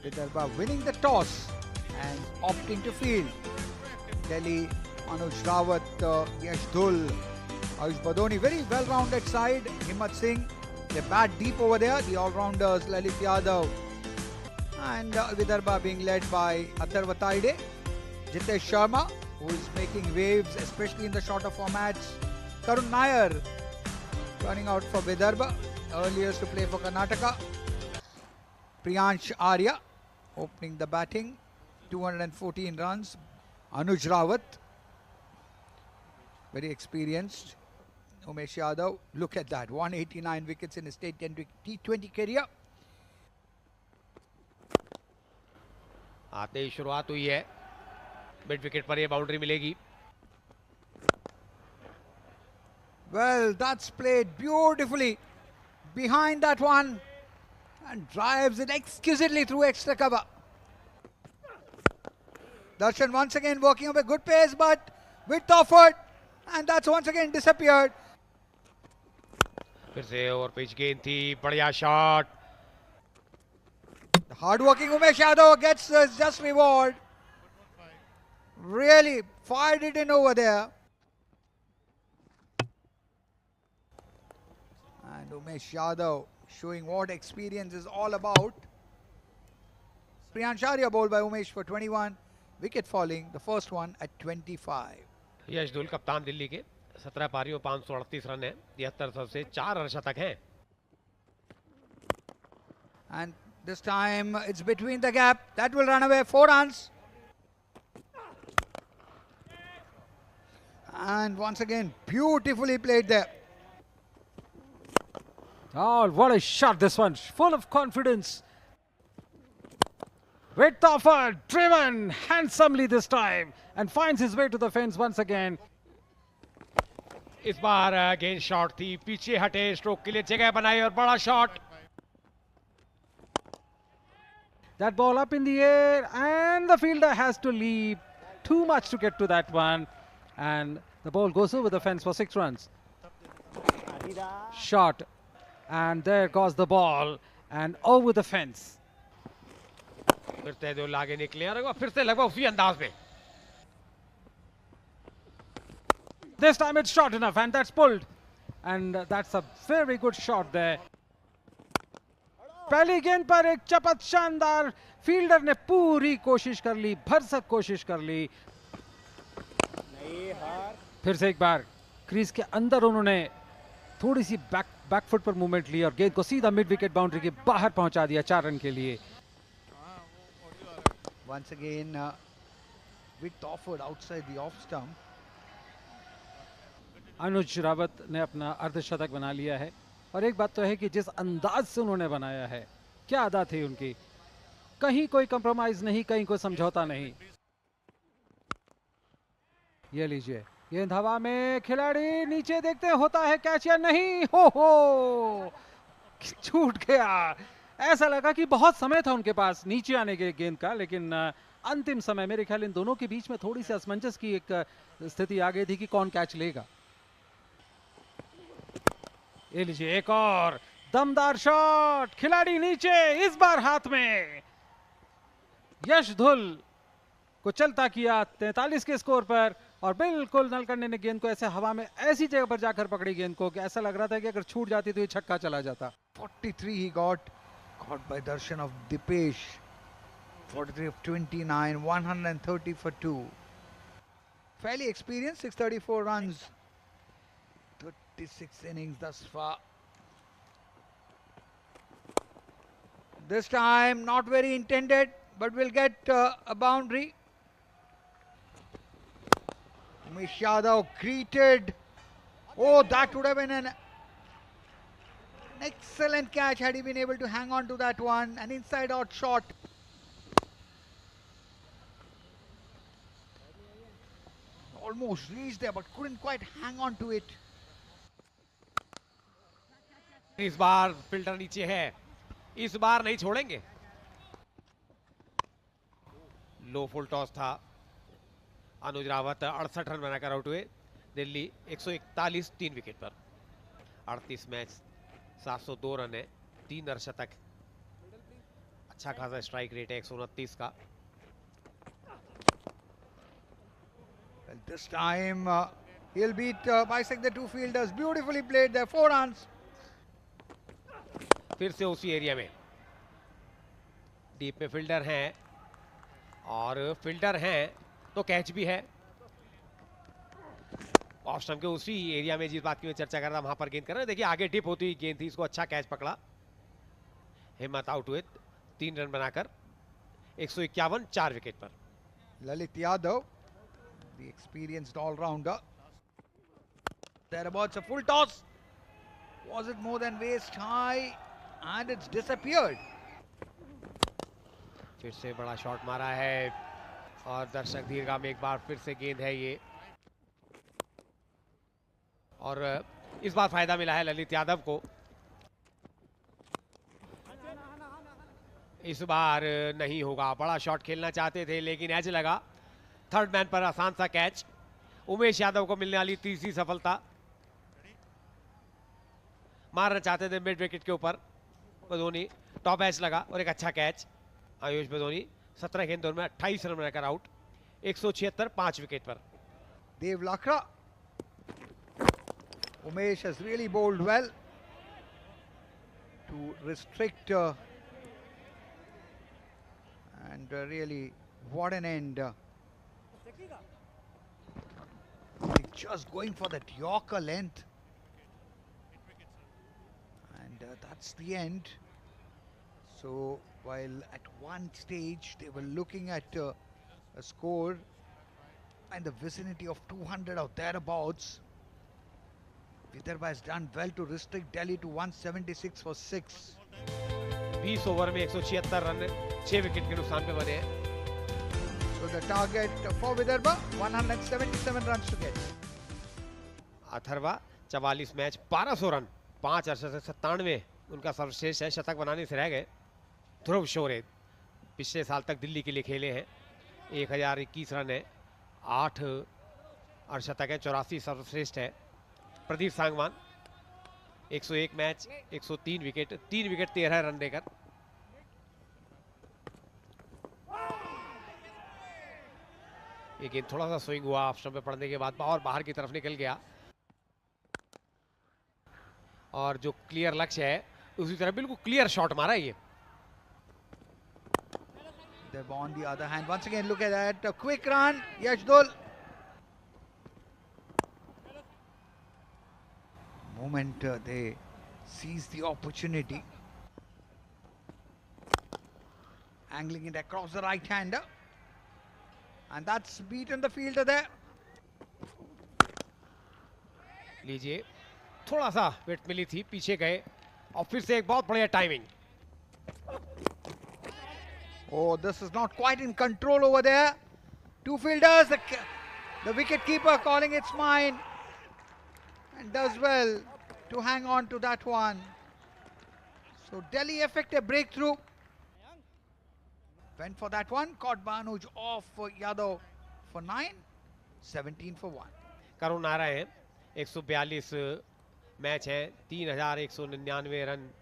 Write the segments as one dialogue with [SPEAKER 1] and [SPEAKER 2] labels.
[SPEAKER 1] Vidarbha winning the toss and opting to field. Delhi, Anuj Rawat, Yash Dhul, Ayush Badoni, very well-rounded side. Himmat Singh, they bat deep over there. The all-rounders, Lalit Yadav, and Vidarbha being led by Atharva Taide, Jitesh Sharma, who is making waves, especially in the shorter formats. Karun Nair turning out for Vidarbha, earliest to play for Karnataka. Priyansh Arya opening the batting, 214 runs. Anuj Rawat, very experienced. Umesh Yadav, look at that, 189 wickets in his T20 career.
[SPEAKER 2] आते ही शुरुआत हुई है, mid wicket पर ये boundary मिलेगी.
[SPEAKER 1] Well, that's played beautifully behind that one and drives it exquisitely through extra cover. Darshan once again working up a good pace, but width offered, and that's once again disappeared.
[SPEAKER 2] फिर से over pitch गेंद थी, बढ़िया shot.
[SPEAKER 1] The hard-working Umesh Yadav gets his just reward. Really fired it in over there. And Umesh Yadav showing what experience is all about. Priyansh Arya bowled by Umesh for 21. Wicket falling, the first one at 25.
[SPEAKER 2] यश धुल कप्तान दिल्ली के, 17 पारियों 538 run है, 73 से 4 अर्धशतक हैं.
[SPEAKER 1] And this time it's between the gap. That will run away, 4 runs. And once again, beautifully played there.
[SPEAKER 3] Oh, what a shot this one, full of confidence. Width offer, driven handsomely this time and finds his way to the fence once again.
[SPEAKER 2] इस बार गेंद shot थी, पीछे हटे, stroke के लिए जगह बनाई और बड़ा shot.
[SPEAKER 3] That ball up in the air and the fielder has to leap. Too much to get to that one. And the ball goes over the fence for 6 runs. Shot. And there goes the ball and over the fence.
[SPEAKER 2] फिर तेजुल आगे निकले और फिर से लगभग उसी अंदाज में.
[SPEAKER 3] This time it's short enough and that's pulled. And that's a very good shot there. पहली गेंद पर एक चपत शानदार, फील्डर ने पूरी कोशिश कर ली, भरसक कोशिश कर ली. फिर से एक बार क्रीज के अंदर उन्होंने थोड़ी सी बैक फुट पर मूवमेंट ली और गेंद को सीधा मिड विकेट बाउंड्री के बाहर पहुंचा दिया 4 रन के लिए.
[SPEAKER 1] Once again, width offered outside the off stump.
[SPEAKER 3] अनुज रावत ने अपना अर्धशतक बना लिया है और एक बात तो है कि जिस अंदाज से उन्होंने बनाया है, क्या अदा थी उनकी, कहीं कोई कंप्रोमाइज नहीं, कहीं कोई समझौता नहीं. ये लीजिए, गेंद हवा में, खिलाड़ी नीचे देखते हैं होता है कैच या नहीं. हो छूट गया. ऐसा लगा कि बहुत समय था उनके पास नीचे आने के गेंद का, लेकिन अंतिम समय मेरे ख्याल इन दोनों के बीच में थोड़ी सी असमंजस की एक स्थिति आ गई थी कि कौन कैच लेगा. ये लीजिए, एक और दमदार शॉट, खिलाड़ी नीचे, इस बार हाथ में. यश धुल को चलता किया 43 के स्कोर पर और बिल्कुल नलकंडे ने गेंद को ऐसे हवा में ऐसी जगह पर जाकर पकड़ी गेंद को कि ऐसा लग रहा था कि अगर छूट जाती तो ये छक्का चला जाता.
[SPEAKER 1] 43 he got, caught by Darshan of Dipesh. 43 of 29, 130 for 2. Fairly experienced, 634 runs. 36 innings thus far. This time not very intended, but we'll get a boundary. Umesh Yadav greeted. Oh, that would have been an excellent catch had he been able to hang on to that one. An inside out shot. Almost reached there but couldn't quite hang on to it.
[SPEAKER 2] इस बार filter नीचे है, इस बार नहीं छोड़ेंगे. लो full toss था. अनुज Rawat 68 run बनाकर out हुए. Delhi 141 3 wicket पर. 38 मैच 702 रन है, 3 अर्धशतक. अच्छा खासा स्ट्राइक रेट है 129 का।
[SPEAKER 1] Well, this time he'll beat bisect the two fielders. Beautifully played there. 4 runs.
[SPEAKER 2] फिर से उसी एरिया में डीप में फील्डर हैं और फील्डर हैं तो कैच भी है। ऑफ स्टंप के उसी एरिया में जिस बात की मैं चर्चा कर रहा वहां पर गेंद कर रहे हैं। देखिए आगे डिप होती हुई गेंद थी, इसको अच्छा कैच पकड़ा। हिम्मत आउट हुए 3 रन बनाकर 151 4 विकेट पर।
[SPEAKER 1] Lalit Yadav, the experienced all-rounder. Thereabouts a full toss. Was it more than waist high? And it's disappeared.
[SPEAKER 2] फिर से बड़ा शॉट मारा है और दर्शक दीर्घा में एक बार फिर से गेंद है ये, और इस बार फायदा मिला है ललित यादव को। इस बार नहीं होगा, बड़ा शॉट खेलना चाहते थे लेकिन एज लगा। थर्ड मैन पर आसान सा कैच, उमेश यादव को मिलने वाली तीसरी सफलता। मारना चाहते थे मिड विकेट के ऊपर, बदोनी टॉप एज लगा और एक अच्छा कैच। आयुष बदोनी 17 गेंदों में 28 रन बनाकर आउट, 176 5 विकेट पर।
[SPEAKER 1] Dev Lakra. Umesh has really bowled well to restrict and really what an end. Just going for that Yorker length, and that's the end. So while at one stage they were looking at a score in the vicinity of 200 or thereabouts, Vidarbha has done well to restrict Delhi to 176 for 6.
[SPEAKER 2] 20 over में 176 run 6 wicket के नुकसान पे बने हैं।
[SPEAKER 1] So the target for Vidarbha 177 runs to get.
[SPEAKER 2] Atharva 44 match 1200 run 5 Arshat से 97 उनका सर्वश्रेष्ठ है, शतक बनाने से रह गए। ध्रुव शोरे पिछले साल तक दिल्ली के लिए खेले हैं, 1021 रन है, 8 अर्शतक है, 84 सर्वश्रेष्ठ है। Pradeep Sangwan 101 match 103 wicket 3 wicket 13 run देकर। ये गेंद थोड़ा सा स्विंग हुआ ऑफ स्टंप पे पड़ने के बाद और बाहर की तरफ निकल गया, और जो क्लियर लक्ष्य है उसी तरह बिल्कुल क्लियर शॉट मारा ये।
[SPEAKER 1] On the other hand, once again look at that, a quick run, Yashdul. Moment they seize the opportunity, angling it across the right hander, and that's beaten the fielder there.
[SPEAKER 2] लीजिए थोड़ा सा wait मिली थी, पीछे गए और फिर से एक बहुत बढ़िया timing.
[SPEAKER 1] Oh, this is not quite in control over there. Two fielders, the wicket keeper calling it's mine, and does well to hang on to that one. So Delhi effect a breakthrough. Went for that one, caught Banuj off for Yadav for 9, 17 for 1.
[SPEAKER 2] करुण आ रहे हैं, 142 match है, 3199 run.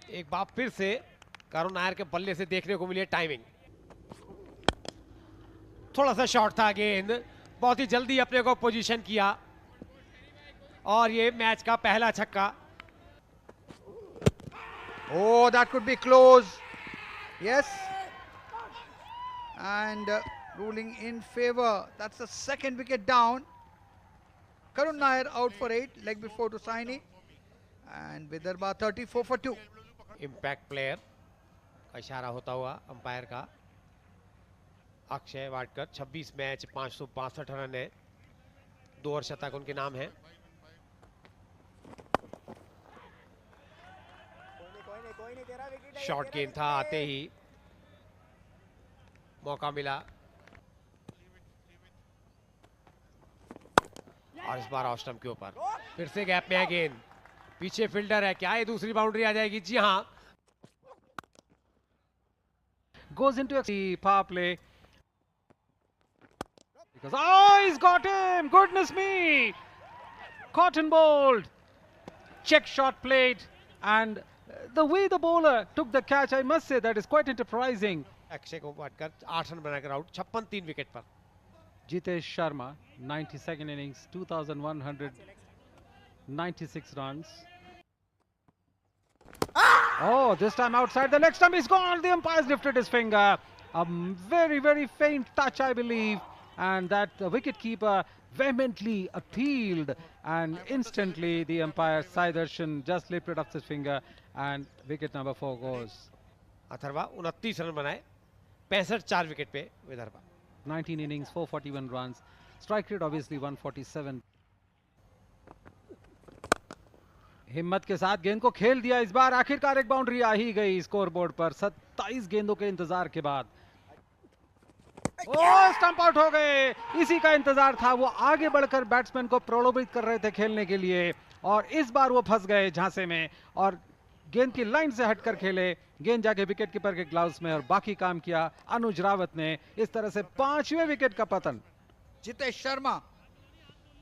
[SPEAKER 2] एक बार फिर से करुण नायर के बल्ले से देखने को मिली टाइमिंग। थोड़ा सा शॉर्ट था गेंद, बहुत ही जल्दी अपने को पोजीशन किया और ये मैच का पहला छक्का।
[SPEAKER 1] Oh, that could be close. Yes. And ruling in favor. That's the second wicket down. Karun Nair out for 8, leg before to Saini. And Vidarbha 34 for 2.
[SPEAKER 2] Impact player का इशारा होता हुआ अंपायर का। अक्षय वाडकर 26 मैच 562 रन है, 2 अर्शतक उनके नाम है। Short गेंद था, आते ही मौका मिला और इस बार ऑफ स्टंप के ऊपर फिर से गैप में है गेंद। पीछे फील्डर है, क्या ये दूसरी बाउंड्री आ जाएगी? जी हाँ।
[SPEAKER 3] Goes into the power play. Because oh, he's got him! Goodness me! Caught and bowled. Check shot played, and The way the bowler took the catch, I must say that is quite enterprising.
[SPEAKER 2] Akshay को काटकर 8 run बनाकर out, 56 3 wicket पर।
[SPEAKER 3] Jitesh Sharma, 92nd innings, 2,196 runs. Oh, this time outside the leg stump is gone. The umpire's lifted his finger. A very, very faint touch, I believe. And that wicketkeeper vehemently appealed. And instantly the umpire, Sai Darshan, just lifted up his finger. And wicket number 4 goes.
[SPEAKER 2] Atharva 29 run बनाए, 65 4 wicket पे Vidarbha.
[SPEAKER 3] 19 innings, 441 runs. Strike rate obviously 147. हिम्मत के साथ गेंद को खेल दिया इस बार, आखिरकार एक बाउंड्री आ ही गई स्कोर बोर्ड पर 27 गेंदों के इंतजार के बाद। ओ, स्टंप आउट हो गए। इसी का इंतजार था, वो आगे बढ़कर बैट्समैन को प्रलोभित कर रहे थे खेलने के लिए और इस बार वो फंस गए झांसे में और गेंद की लाइन से हटकर खेले। गेंद जाके विकेट कीपर के ग्लव्स में और बाकी काम किया अनुज रावत ने। इस तरह से 5वें विकेट का पतन।
[SPEAKER 1] Jitesh Sharma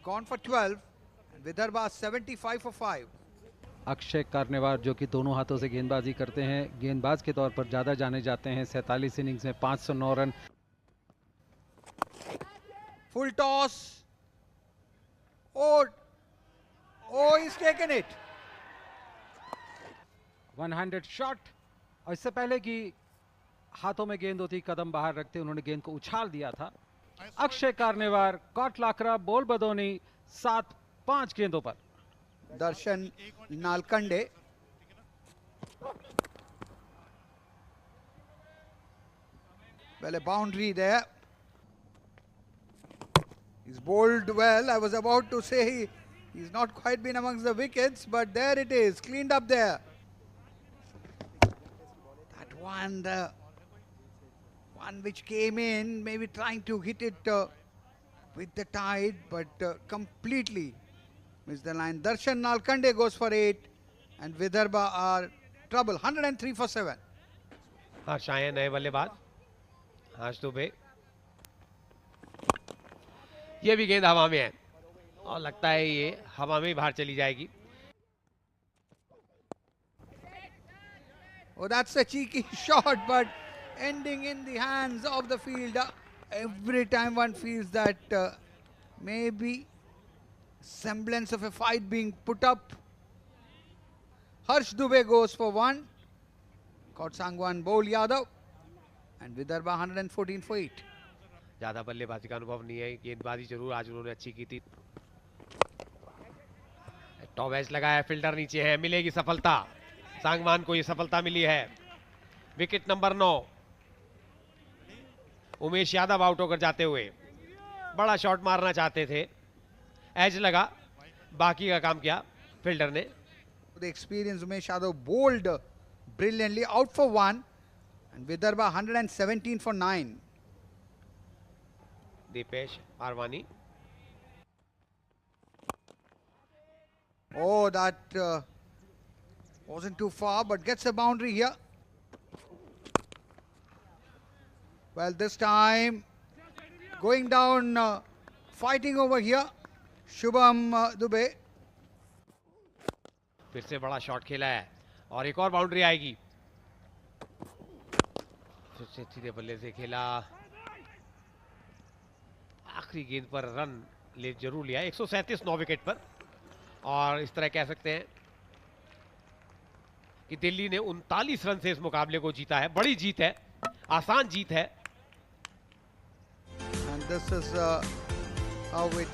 [SPEAKER 1] gone for 12 and Vidarbha 75 for 5.
[SPEAKER 3] Akshay कार्नेवार जो कि दोनों हाथों से गेंदबाजी करते हैं, गेंदबाज के तौर पर ज्यादा जाने जाते हैं। 47 इनिंग्स में 509 run.
[SPEAKER 1] Full toss. Oh, he's taken it.
[SPEAKER 3] One handed shot और इससे पहले कि हाथों में गेंद होती कदम बाहर रखते उन्होंने गेंद को उछाल दिया था। अक्षय कार्नेवार, कॉट लाकरा, बोल बदोनी 7-5 गेंदों पर।
[SPEAKER 1] Darshan Nalkande. Well, a boundary there. He's bowled well. I was about to say he's not quite been amongst the wickets, but there it is, cleaned up there. That one, the one which came in, maybe trying to hit it with the tide, but completely missed the line. Darshan Nalkande goes for 8 and Vidarbha are trouble. 103 for 7.
[SPEAKER 2] हर्ष आए नए बल्लेबाज, हर्ष दुबे। ये भी गेंद हवा में है और लगता है ये हवा में ही बाहर चली जाएगी।
[SPEAKER 1] Oh, that's a cheeky shot, but ending in the hands of the fielder. Every time one feels that maybe semblance of a fight being put up. Harsh Dubey goes for 1. Kautsangwan bowl Yadav and Vidarbha 114 for 8.
[SPEAKER 2] ज्यादा बल्लेबाजी का अनुभव नहीं है, गेंदबाजी जरूर आज उन्होंने अच्छी की थी। टॉप एज लगाया, फील्डर नीचे है, मिलेगी सफलता। सांगवान को ये सफलता मिली है। Wicket number 9। Umesh Yadav out होकर जाते हुए बड़ा शॉट मारना चाहते थे, एज लगा, बाकी का काम किया फील्डर ने।
[SPEAKER 1] The experienced Umesh Yadav bowled brilliantly, out for 1 and Vidarbha 117 for 9.
[SPEAKER 2] Dipesh आरवानी।
[SPEAKER 1] Oh, that wasn't too far, but gets a boundary here. Well, this time going down, fighting over here, Shubham Dubey.
[SPEAKER 2] फिर से बड़ा shot खेला है और एक और boundary आएगी। फिर से सीधे बल्ले से खेला, आखिरी गेंद पर रन ले जरूर लिया। 137 9 विकेट पर और इस तरह कह सकते हैं कि दिल्ली ने 39 रन से इस मुकाबले को जीता है। बड़ी जीत है, आसान जीत है।
[SPEAKER 1] And this is how it